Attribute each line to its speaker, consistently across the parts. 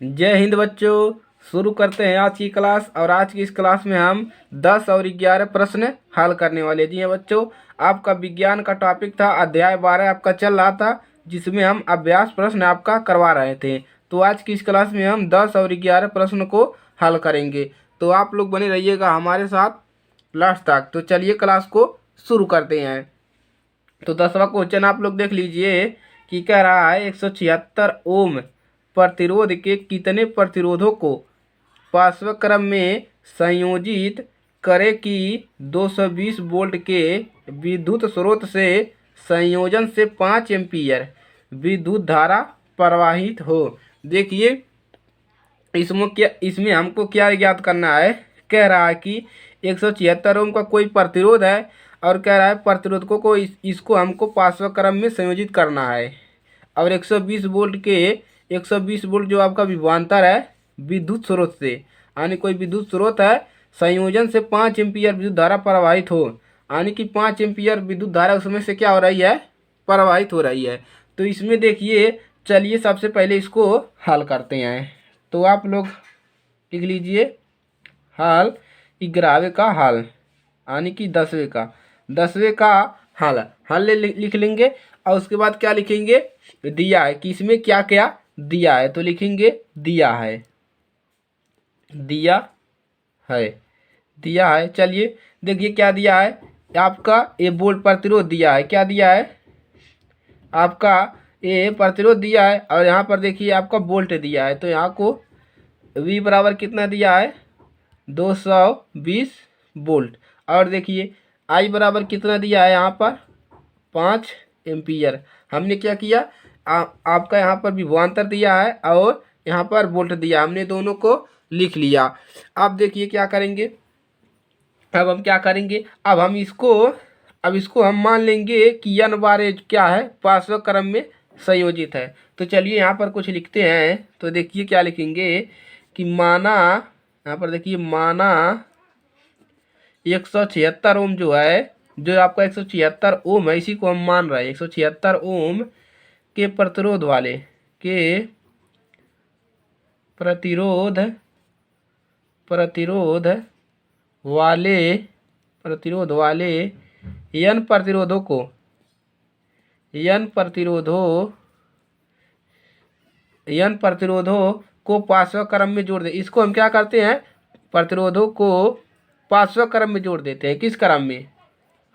Speaker 1: जय हिंद बच्चों। शुरू करते हैं आज की क्लास। और आज की इस क्लास में हम 10 और 11 प्रश्न हल करने वाले। जी हैं बच्चों, आपका विज्ञान का टॉपिक था, अध्याय 12 आपका चल रहा था, जिसमें हम अभ्यास प्रश्न आपका करवा रहे थे। तो आज की इस क्लास में हम 10 और 11 प्रश्न को हल करेंगे। तो आप लोग बने रहिएगा हमारे साथ लास्ट तक। तो चलिए क्लास को शुरू करते हैं। तो 10वां क्वेश्चन आप लोग देख लीजिए कि कह रहा है 176 ओम प्रतिरोध के कितने प्रतिरोधों को पार्श्व में संयोजित करें कि 220 वोल्ट के विद्युत स्रोत से संयोजन से 5 एम्पीयर विद्युत धारा प्रवाहित हो। देखिए इसमें हमको क्या ज्ञात करना है। कह रहा है कि 176 ओम का कोई प्रतिरोध है और कह रहा है प्रतिरोधकों को इसको हमको पार्श्व क्रम में संयोजित करना है। और 120 वोल्ट के 120 वोल्ट जो आपका विभवांतर है विद्युत स्रोत से, यानी कोई विद्युत स्रोत है, संयोजन से 5 एम्पीयर विद्युत धारा प्रवाहित हो, यानी कि 5 एम्पीयर विद्युत धारा उसमें से क्या हो रही है, प्रवाहित हो रही है। तो इसमें देखिए, चलिए सबसे पहले इसको हल करते हैं। तो आप लोग लिख लीजिए हल 11वें का हल, यानी कि 10वें का हल लिख लेंगे। और उसके बाद क्या लिखेंगे, दिया है कि इसमें क्या क्या दिया है। तो लिखेंगे दिया है, दिया है। चलिए देखिए क्या दिया है आपका, ये वोल्ट प्रतिरोध दिया है। क्या दिया है आपका, ये प्रतिरोध दिया है। और यहाँ पर देखिए आपका वोल्ट दिया है। तो यहाँ को V बराबर कितना दिया है, 220 वोल्ट। और देखिए I बराबर कितना दिया है यहाँ पर, 5 एम्पीयर। हमने क्या किया, आपका यहाँ पर विभवांतर दिया है और यहाँ पर वोल्ट दिया, हमने दोनों को लिख लिया। अब देखिए क्या करेंगे, अब हम क्या करेंगे, अब इसको हम मान लेंगे कि n बार क्या है, पार्श्व क्रम में संयोजित है। तो चलिए यहाँ पर कुछ लिखते हैं। तो देखिए क्या लिखेंगे कि माना, यहाँ पर देखिए माना 176 ओम जो है, जो आपका 176 ओम है, इसी को हम मान रहे हैं 176 ओम के प्रतिरोध प्रतिरोध वाले n प्रतिरोधों को पार्श्व क्रम में जोड़ दे। इसको हम क्या करते हैं, प्रतिरोधों को पार्श्व क्रम में जोड़ देते हैं। किस क्रम में,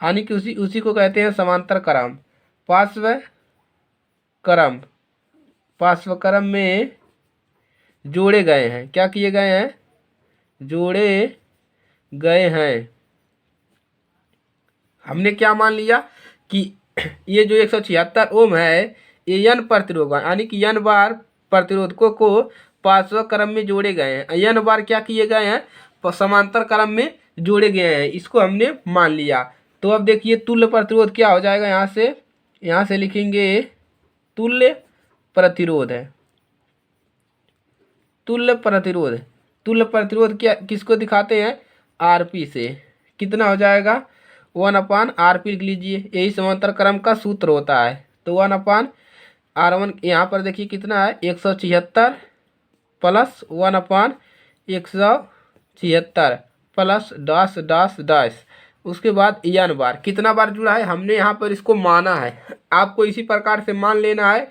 Speaker 1: यानी कि उसी को कहते हैं समांतर क्रम। पार्श्व क्रम में जोड़े गए हैं। क्या किए गए हैं, जोड़े गए हैं। हमने क्या मान लिया कि ये जो 176 ओम है, ये n प्रतिरोध, यानी कि n बार प्रतिरोधकों को पार्श्व क्रम में जोड़े गए हैं। n बार क्या किए गए हैं, समांतर क्रम में जोड़े गए हैं। इसको हमने मान लिया। तो अब देखिए तुल्य प्रतिरोध क्या हो जाएगा, यहाँ से लिखेंगे तुल्य प्रतिरोध है। तुल्य प्रतिरोध क्या किसको दिखाते हैं, RP से। कितना हो जाएगा, 1/RP लिख लीजिए, यही समांतर क्रम का सूत्र होता है। तो 1/R1 यहाँ पर देखिए कितना है, 176 plus 1/176 plus dash dash dash. उसके बाद n बार, कितना बार जुड़ा है, हमने यहाँ पर इसको माना है। आपको इसी प्रकार से मान लेना है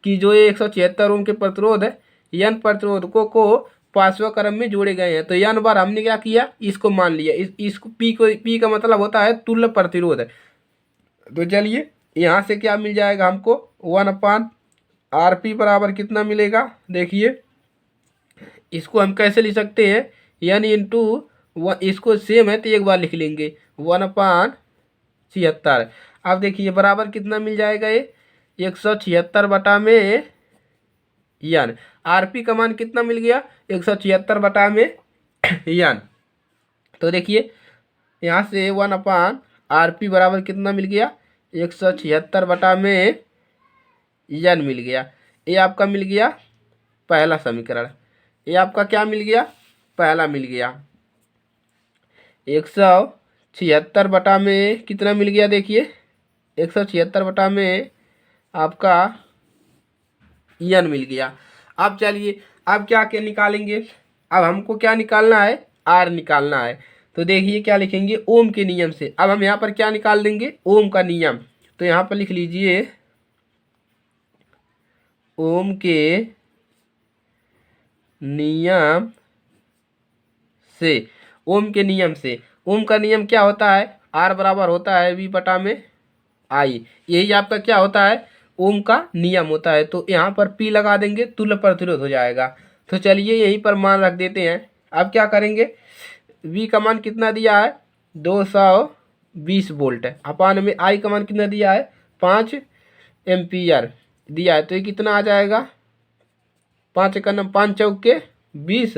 Speaker 1: कि जो ये 176 ओम के प्रतिरोध है, n प्रतिरोधकों को पार्श्व क्रम में जोड़े गए हैं। तो n बार हमने क्या किया, इसको मान लिया। इसको P का मतलब होता है तुल्य प्रतिरोध। तो चलिए यहाँ से क्या मिल जाएगा हमको, 1/RP बराबर कितना मिलेगा। देखिए इसको हम कैसे लिख सकते हैं, n इंटू, इसको सेम है तो एक बार लिख लेंगे 1/76। अब देखिए बराबर कितना मिल जाएगा, ये 176 बटा में n। RP का मान कितना मिल गया, 176 बटा में n। तो देखिए यहाँ से 1/RP बराबर कितना मिल गया, 176 बटा में n मिल गया। ये आपका मिल गया पहला समीकरण। ये आपका क्या मिल गया, पहला मिल गया। 176 बटा में कितना मिल गया, देखिए 176 बटा में आपका n मिल गया। अब चलिए अब क्या क्या निकालेंगे, अब हमको क्या निकालना है, आर निकालना है। तो देखिए क्या लिखेंगे, ओम के नियम से। अब हम यहाँ पर क्या निकाल देंगे, ओम का नियम। तो यहाँ पर लिख लीजिए ओम के नियम से। ओम के नियम से, ओम का नियम क्या होता है, आर बराबर होता है वी बटा में आई। यही आपका क्या होता है, ओम का नियम होता है। तो यहाँ पर पी लगा देंगे, तुल्य प्रतिरोध हो जाएगा। तो चलिए यहीं पर मान रख देते हैं। अब क्या करेंगे, वी का मान कितना दिया है, 220 वोल्ट है, अपान में आई का मान कितना दिया है, 5 एम्पियर दिया है। तो ये कितना आ जाएगा, 5 का नम 5 चौके 20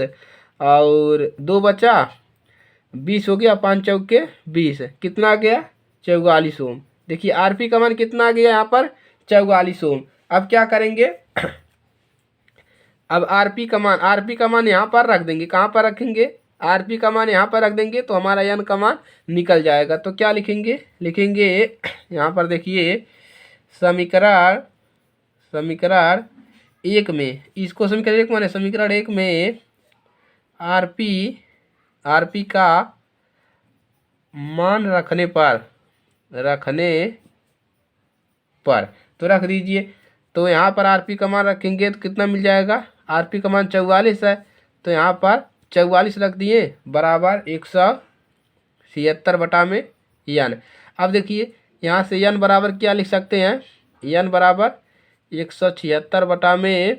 Speaker 1: और 2 बचा 20 हो गया, 5 चौके 20 कितना आ गया, 44 ओम। देखिए आरपी का मान कितना आ गया यहाँ पर, 44 ओम। अब क्या करेंगे, अब आरपी का मान यहाँ पर रख देंगे। कहाँ पर रखेंगे, आरपी का मान यहाँ पर रख देंगे तो हमारा एन का मान निकल जाएगा। तो क्या लिखेंगे, यहाँ पर देखिए समीकरण एक में, इसको समीकरण एक माने, समीकरण एक में आरपी का मान रखने पर तो रख दीजिए। तो यहाँ पर आरपी का मान रखेंगे तो कितना मिल जाएगा, आरपी का मान 44 है। तो यहाँ पर 44 रख दिए बराबर 176 बटा में एन। अब देखिए यहाँ से एन बराबर क्या लिख सकते हैं, एन बराबर 176 बटा में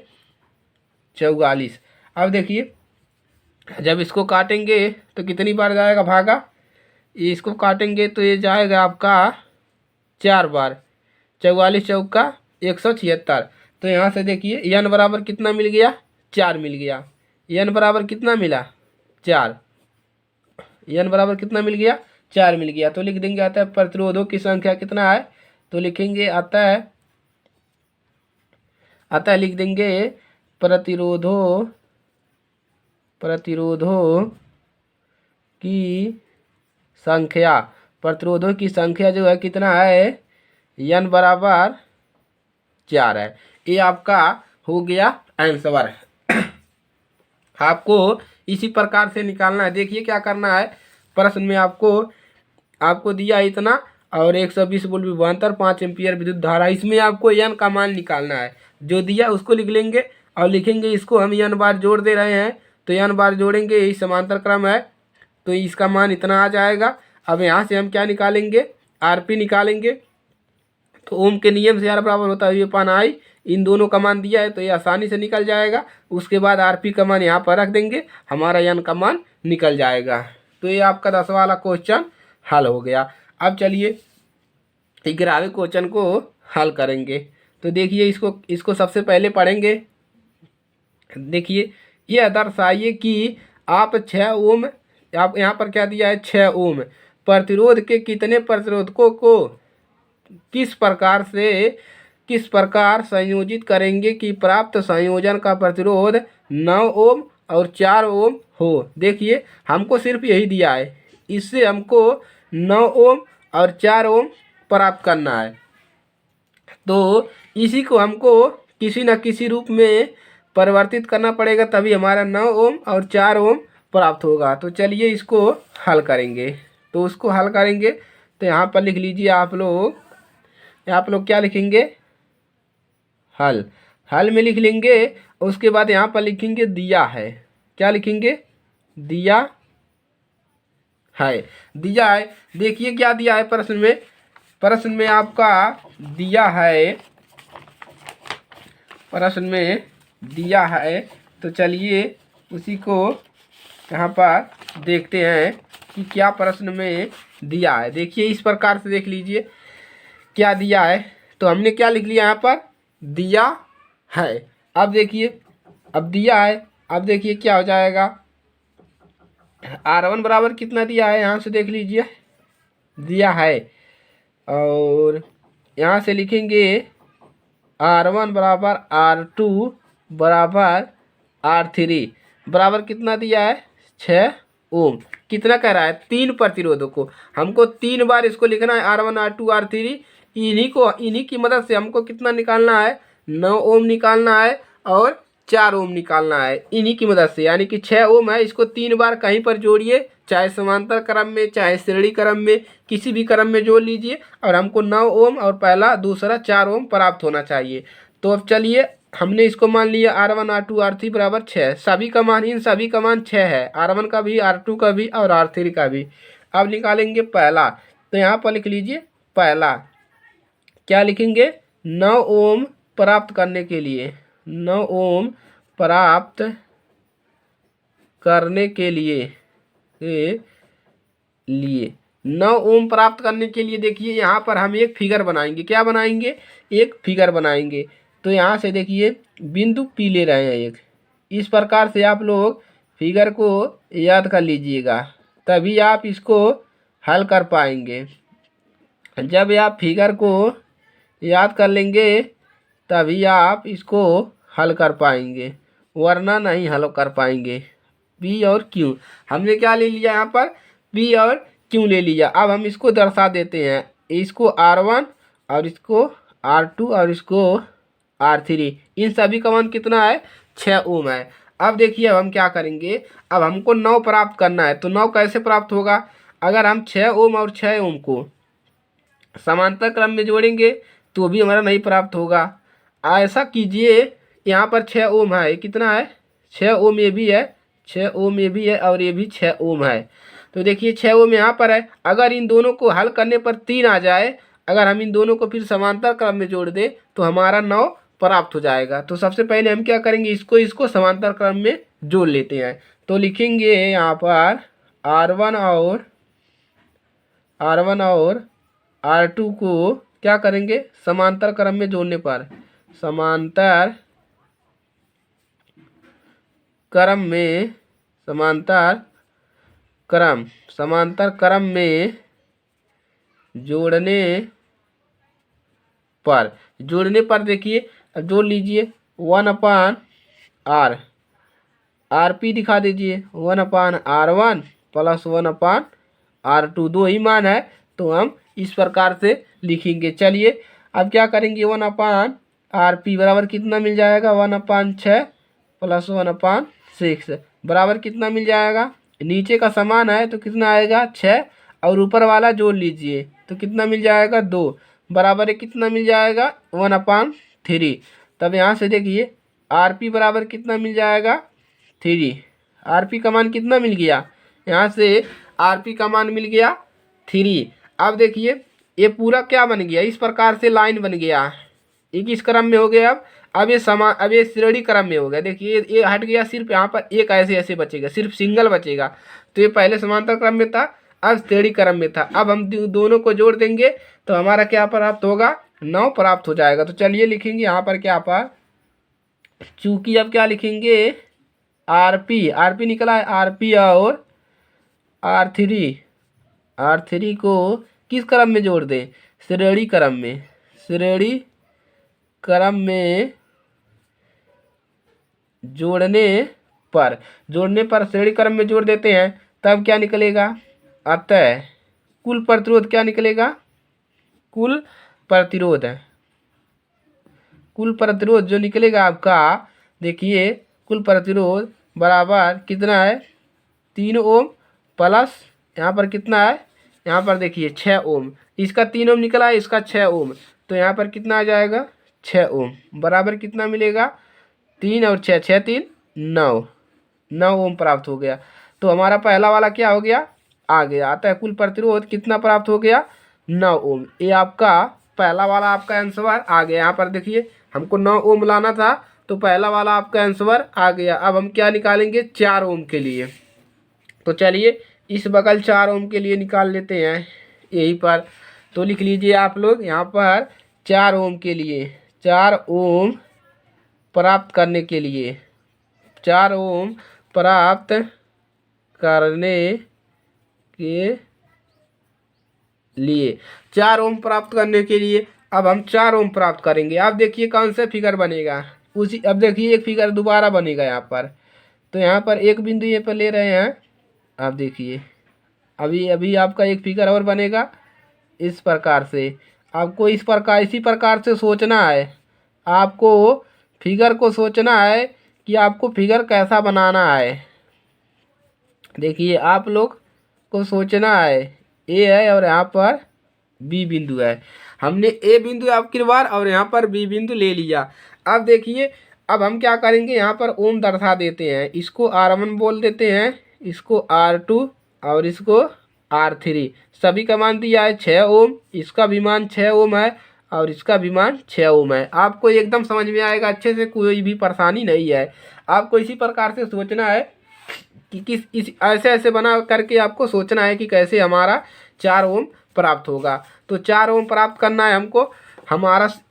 Speaker 1: 44। अब देखिए जब इसको काटेंगे तो कितनी बार जाएगा भागा, इसको काटेंगे तो ये जाएगा आपका 4 बार, 44 चौका 176। तो यहाँ से देखिए एन बराबर कितना मिल गया, 4 मिल गया। एन बराबर कितना मिला, 4। एन बराबर कितना मिल गया, 4 मिल गया। तो लिख देंगे, आता है प्रतिरोधों की संख्या कितना है, तो लिखेंगे आता है लिख देंगे प्रतिरोधों की संख्या जो है कितना है, एन बराबर 4 है। ये आपका हो गया आंसर। आपको इसी प्रकार से निकालना है। देखिए क्या करना है, प्रश्न में आपको दिया इतना और 120 वोल्ट विभवांतर 5 एम्पियर विद्युत धारा, इसमें आपको एन का मान निकालना है। जो दिया उसको लिख लेंगे और लिखेंगे इसको हम एन बार जोड़ दे रहे हैं, तो एन बार जोड़ेंगे, यही समांतर क्रम है। तो इसका मान इतना आ जाएगा। अब यहाँ से हम क्या निकालेंगे, आरपी निकालेंगे। तो ओम के नियम से आर बराबर होता है वी अपान आई, इन दोनों का मान दिया है तो ये आसानी से निकल जाएगा। उसके बाद आरपी का मान यहाँ पर रख देंगे, हमारा एन का मान निकल जाएगा। तो ये आपका 10 वाला क्वेश्चन हल हो गया। अब चलिए 11वें क्वेश्चन को हल करेंगे। तो देखिए इसको सबसे पहले पढ़ेंगे। देखिए यह दर्शाइए कि आप 6 ओम, आप यहाँ पर क्या दिया है, 6 ओम प्रतिरोध के कितने प्रतिरोधकों को किस प्रकार संयोजित करेंगे कि प्राप्त संयोजन का प्रतिरोध 9 ओम और 4 ओम हो। देखिए हमको सिर्फ यही दिया है, इससे हमको 9 ओम और 4 ओम प्राप्त करना है। तो इसी को हमको किसी न किसी रूप में परिवर्तित करना पड़ेगा, तभी हमारा 9 ओम और 4 ओम प्राप्त होगा। तो चलिए इसको हल करेंगे। तो उसको हल करेंगे तो यहाँ पर लिख लीजिए आप लोग क्या लिखेंगे, हल में लिख लेंगे। उसके बाद यहाँ पर लिखेंगे दिया है, क्या लिखेंगे, दिया है। देखिए क्या दिया है प्रश्न में आपका दिया है। तो चलिए उसी को यहाँ पर देखते हैं कि क्या प्रश्न में दिया है। देखिए इस प्रकार से देख लीजिए क्या दिया है। तो हमने क्या लिख लिया, यहाँ पर दिया है। अब देखिए अब दिया है, अब देखिए क्या हो जाएगा, R1 बराबर कितना दिया है, यहाँ से देख लीजिए दिया है। और यहाँ से लिखेंगे R1 बराबर R2 बराबर R3 बराबर कितना दिया है, 6 ओम। कितना कह रहा है, 3 प्रतिरोधों को हमको 3 बार इसको लिखना है, R1 R2 R3। इन्हीं की मदद से हमको कितना निकालना है, 9 ओम निकालना है और 4 ओम निकालना है इन्हीं की मदद से। यानी कि 6 ओम है, इसको 3 बार कहीं पर जोड़िए, चाहे समांतर क्रम में चाहे श्रेणी क्रम में, किसी भी क्रम में जोड़ लीजिए और हमको 9 ओम और पहला दूसरा 4 ओम प्राप्त होना चाहिए। तो अब चलिए, हमने इसको मान लिया R1 R2 R3 बराबर 6। सभी का मान, इन सभी का मान 6 है, R1 का भी, R2 का भी और R3 का भी। अब निकालेंगे पहला, तो यहाँ पर लिख लीजिए पहला। क्या लिखेंगे? 9 ओम प्राप्त करने के लिए, 9 ओम प्राप्त करने के लिए 9 ओम प्राप्त करने के लिए देखिए यहाँ पर हम एक फिगर बनाएंगे। क्या बनाएंगे? एक फिगर बनाएंगे। तो यहाँ से देखिए बिंदु P ले रहे हैं एक। इस प्रकार से आप लोग फिगर को याद कर लीजिएगा, तभी आप इसको हल कर पाएंगे। जब आप फिगर को याद कर लेंगे तभी आप इसको हल कर पाएंगे, वरना नहीं हल कर पाएंगे। P और Q हमने क्या ले लिया यहाँ पर? P और Q ले लिया। अब हम इसको दर्शा देते हैं, इसको R1 और इसको R2 और इसको R3। इन सभी का मान कितना है? 6 ओम है। अब देखिए अब हम क्या करेंगे, अब हमको 9 प्राप्त करना है। तो 9 कैसे प्राप्त होगा? अगर हम 6 ओम और 6 ओम को समांतर क्रम में जोड़ेंगे तो भी हमारा नहीं प्राप्त होगा। ऐसा कीजिए, यहाँ पर 6 ओम है, कितना है? 6 ओम ये भी है, 6 ओम ये भी है और ये भी 6 ओम है। तो देखिए 6 ओम यहाँ पर है। अगर इन दोनों को हल करने पर 3 आ जाए, अगर हम इन दोनों को फिर समांतर क्रम में जोड़ दें तो हमारा 9 प्राप्त हो जाएगा। तो सबसे पहले हम क्या करेंगे, इसको समांतर क्रम में जोड़ लेते हैं। तो लिखेंगे यहाँ पर R1 और R2 को क्या करेंगे? समांतर क्रम में जोड़ने पर, समांतर क्रम में जोड़ने पर देखिए अब जोड़ लीजिए 1/R, RP दिखा दीजिए 1/R1 प्लस 1/R2, 2 ही मान है तो हम इस प्रकार से लिखेंगे। चलिए अब क्या करेंगे, 1/RP बराबर कितना मिल जाएगा? 1/6 प्लस 1/6 बराबर कितना मिल जाएगा? नीचे का समान है तो कितना आएगा? 6 और ऊपर वाला जोड़ लीजिए तो कितना मिल जाएगा? 2 बराबर है कितना मिल जाएगा? 1/3। तब यहाँ से देखिए RP बराबर कितना मिल जाएगा? 3। RP का मान कितना मिल गया? यहाँ से RP का मान मिल गया 3। अब देखिए ये पूरा क्या बन गया? इस प्रकार से लाइन बन गया। ये किस क्रम में हो गया? अब ये श्रेणी क्रम में हो गया। देखिए ये हट गया, सिर्फ यहाँ पर एक ऐसे बचेगा, सिर्फ सिंगल बचेगा। तो ये पहले समांतर क्रम में था, अब श्रेणी क्रम में था। अब हम दोनों को जोड़ देंगे तो हमारा क्या प्राप्त होगा? 9 प्राप्त हो जाएगा। तो चलिए लिखेंगे यहाँ पर क्या पर, चूंकि अब क्या लिखेंगे? RP निकला है। RP और R3 को किस क्रम में जोड़ दें? श्रेणी क्रम में जोड़ने पर श्रेणी क्रम में जोड़ देते हैं, तब क्या निकलेगा? अतः कुल प्रतिरोध क्या निकलेगा? कुल प्रतिरोध जो निकलेगा आपका, देखिए कुल प्रतिरोध बराबर कितना है? 3 ओम प्लस यहाँ पर कितना है? यहाँ पर देखिए 6 ओम। इसका 3 ओम निकला है, इसका 6 ओम, तो यहाँ पर कितना आ जाएगा? 6 ओम बराबर कितना मिलेगा? 3 और 6, 6 3 9 ओम प्राप्त हो गया। तो हमारा पहला वाला क्या हो गया? आ गया। अतः कुल प्रतिरोध कितना प्राप्त हो गया? 9 ओम। ये आपका पहला वाला आपका आंसर आ गया। यहाँ पर देखिए हमको 9 ओम लाना था, तो पहला वाला आपका आंसर आ गया। अब हम क्या निकालेंगे? 4 ओम के लिए। तो चलिए इस बगल 4 ओम के लिए निकाल लेते हैं यहीं पर। तो लिख लीजिए आप लोग यहाँ पर 4 ओम के लिए, 4 ओम प्राप्त करने के लिए, 4 ओम प्राप्त करने के लिए, 4 ओम प्राप्त करने के लिए अब हम 4 ओम प्राप्त करेंगे। अब देखिए कौन सा फिगर बनेगा उसी। अब देखिए एक फिगर दोबारा बनेगा यहाँ पर। तो यहाँ पर एक बिंदु ये पर ले रहे हैं। आप देखिए अभी आपका एक फिगर और बनेगा इस प्रकार से। आपको इसी प्रकार से सोचना है। आपको फिगर को सोचना है कि आपको फिगर कैसा बनाना है। देखिए आप लोग को सोचना है, ए है और यहाँ पर बी बिंदु है। हमने ए बिंदु आपकी बार और यहाँ पर बी बिंदु ले लिया। अब देखिए अब हम क्या करेंगे, यहाँ पर ओम दर्शा देते हैं, इसको R1 बोल देते हैं, इसको R2 और इसको R3। सभी का मान दिया है 6 ओम, इसका भी मान 6 ओम है और इसका भी मान 6 ओम है। आपको एकदम समझ में आएगा अच्छे से, कोई भी परेशानी नहीं है। आपको इसी प्रकार से सोचना है कि किस इस ऐसे ऐसे बना करके आपको सोचना है कि कैसे हमारा 4 ओम प्राप्त होगा। तो 4 ओम प्राप्त करना है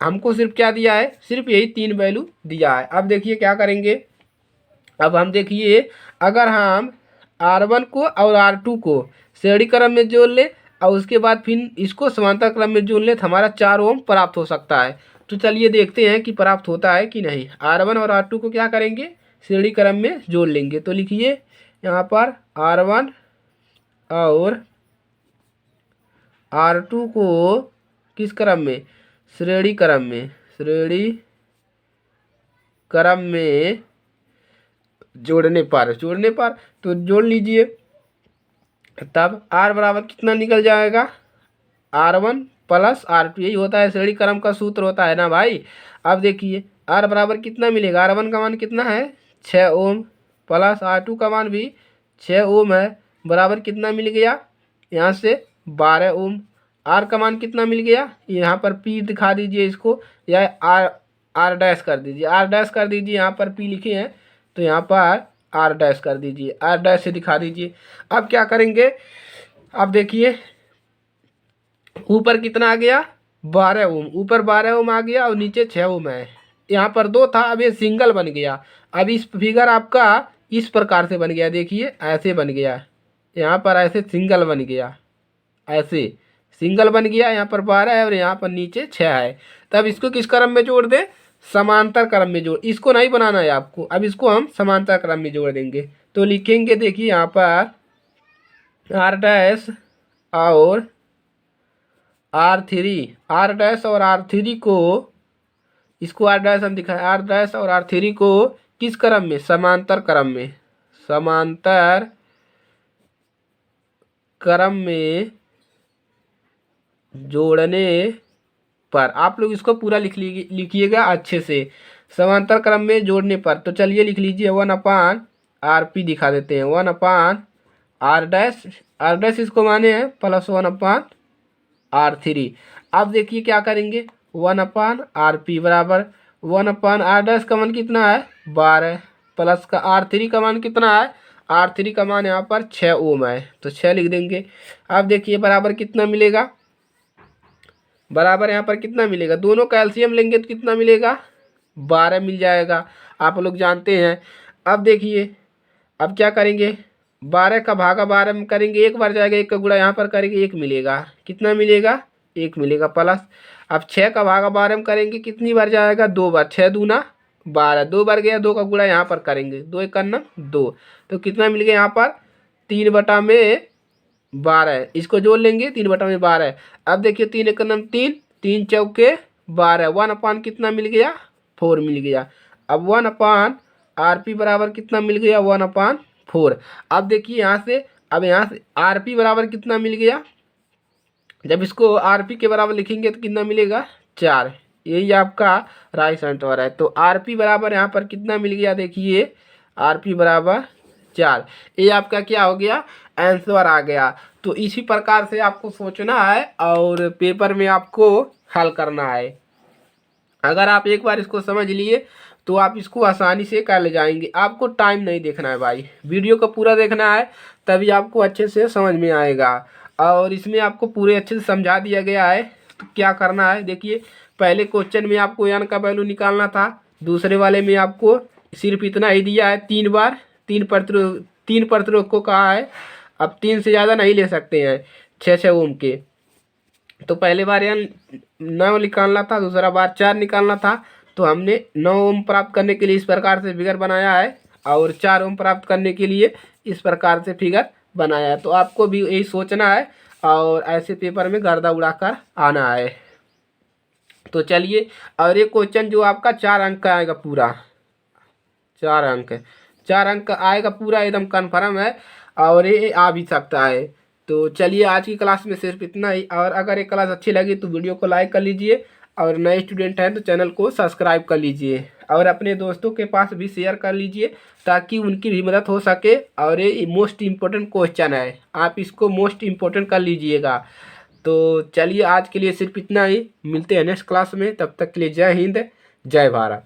Speaker 1: हमको सिर्फ क्या दिया है, सिर्फ यही 3 वैल्यू दिया है। अब देखिए क्या करेंगे, अब हम देखिए अगर हम R1 को और R2 को श्रेणी क्रम में जोड़ ले और उसके बाद फिर इसको समांतर क्रम में जोड़ ले तो हमारा 4 ओम प्राप्त हो सकता है। तो चलिए देखते हैं कि प्राप्त होता है कि नहीं। R1 और R2 को क्या करेंगे, श्रेणी क्रम में जोड़ लेंगे। तो लिखिए यहाँ पर R1 और R2 को किस क्रम में, श्रेणी क्रम में, श्रेणी क्रम में जोड़ने पर तो जोड़ लीजिए। तब R बराबर कितना निकल जाएगा, R1 प्लस R2, यही होता है श्रेणी क्रम का सूत्र होता है ना भाई। अब देखिए R बराबर कितना मिलेगा, R1 का मान कितना है 6 ओम प्लस R2 का मान भी 6 ओम है, बराबर कितना मिल गया यहाँ से 12 ओम। R का मान कितना मिल गया, यहाँ पर P दिखा दीजिए इसको, या R डैश कर दीजिए, R डैश कर दीजिए, यहाँ पर P लिखे हैं तो यहाँ पर R डैश कर दीजिए, R डैश से दिखा दीजिए। अब क्या करेंगे, अब देखिए ऊपर कितना आ गया 12 ओम, ऊपर 12 ओम आ गया और नीचे 6 ओम है। यहाँ पर 2 था, अब ये सिंगल बन गया। अब इस फिगर आपका इस प्रकार से बन गया, देखिए ऐसे बन गया, यहाँ पर ऐसे सिंगल बन गया, ऐसे सिंगल बन गया। यहाँ पर 12 है और यहाँ पर नीचे 6 है। तब इसको किस क्रम में जोड़ दे, समांतर क्रम में जोड़, इसको नहीं बनाना है आपको, अब इसको हम समांतर क्रम में जोड़ देंगे। तो लिखेंगे देखिए यहाँ पर R डैश और R3, R डैश और R3 को, इसको R डैश हम दिखाएं, R डैश और R3 को किस क्रम में, समांतर क्रम में, समांतर क्रम में जोड़ने पर। आप लोग इसको पूरा लिखिएगा अच्छे से, समांतर क्रम में जोड़ने पर। तो चलिए लिख लीजिए 1/RP दिखा देते हैं, 1/R डैश, R डैश इसको माने हैं प्लस 1/R3। अब देखिए क्या करेंगे, 1/RP बराबर 1/R डैश का मान कितना है 12 प्लस का R3 का मान कितना है, R3 का मान यहाँ पर 6 ओम है तो 6 लिख देंगे। अब देखिए बराबर कितना मिलेगा, बराबर यहाँ पर कितना मिलेगा, दोनों कैल्शियम लेंगे तो कितना मिलेगा 12 मिल जाएगा, आप लोग जानते हैं। अब देखिए अब क्या करेंगे, 12 का भागा 12 में करेंगे, एक बार जाएगा, एक का गुणा यहाँ पर करेंगे, एक मिलेगा, कितना मिलेगा 1 मिलेगा प्लस। अब 6 का भागा 12 में करेंगे, कितनी बार जाएगा 2 बार, 6 दूना 12, 2 बार गया, 2 का गुणा यहाँ पर करेंगे, 2 एक करना 2, तो कितना मिल गया यहाँ पर 3/12, इसको जोड़ लेंगे 3/12। अब देखिए 3 एक नम 3, 3 चौके 12, 1/, कितना मिल गया 4 मिल गया। अब 1/RP बराबर कितना मिल गया 1/4। अब देखिए यहाँ से, अब यहाँ से RP बराबर कितना मिल गया, जब इसको RP के बराबर लिखेंगे तो कितना मिलेगा 4, यही आपका राइट आंसर है। तो RP बराबर यहाँ पर कितना मिल गया, देखिए RP बराबर 4, ये आपका क्या हो गया आंसर आ गया। तो इसी प्रकार से आपको सोचना है और पेपर में आपको हल करना है। अगर आप एक बार इसको समझ लिए तो आप इसको आसानी से कर ले जाएंगे। आपको टाइम नहीं देखना है भाई, वीडियो को पूरा देखना है, तभी आपको अच्छे से समझ में आएगा। और इसमें आपको पूरे अच्छे से समझा दिया गया है। तो क्या करना है, देखिए पहले क्वेश्चन में आपको n का वैल्यू निकालना था, दूसरे वाले में आपको सिर्फ इतना ही दिया है, 3 बार 3 प्रतिरोध को कहा है। अब 3 से ज़्यादा नहीं ले सकते हैं 6 ओम के। तो पहले बार यहाँ 9 निकालना था, दूसरा बार 4 निकालना था। तो हमने 9 ओम प्राप्त करने के लिए इस प्रकार से फिगर बनाया है और 4 ओम प्राप्त करने के लिए इस प्रकार से फिगर बनाया है। तो आपको भी यही सोचना है और ऐसे पेपर में गर्दा उड़ाकर आना है। तो चलिए, और एक क्वेश्चन जो आपका 4 अंक का आएगा पूरा, 4 अंक है, 4 अंक आएगा पूरा एकदम कन्फर्म है, और ये आ भी सकता है। तो चलिए आज की क्लास में सिर्फ इतना ही, और अगर ये क्लास अच्छी लगी तो वीडियो को लाइक कर लीजिए, और नए स्टूडेंट हैं तो चैनल को सब्सक्राइब कर लीजिए, और अपने दोस्तों के पास भी शेयर कर लीजिए ताकि उनकी भी मदद हो सके। और ये मोस्ट इम्पोर्टेंट क्वेश्चन है, आप इसको मोस्ट इम्पोर्टेंट कर लीजिएगा। तो चलिए आज के लिए सिर्फ इतना ही, मिलते हैं नेक्स्ट क्लास में, तब तक के लिए जय हिंद, जय भारत।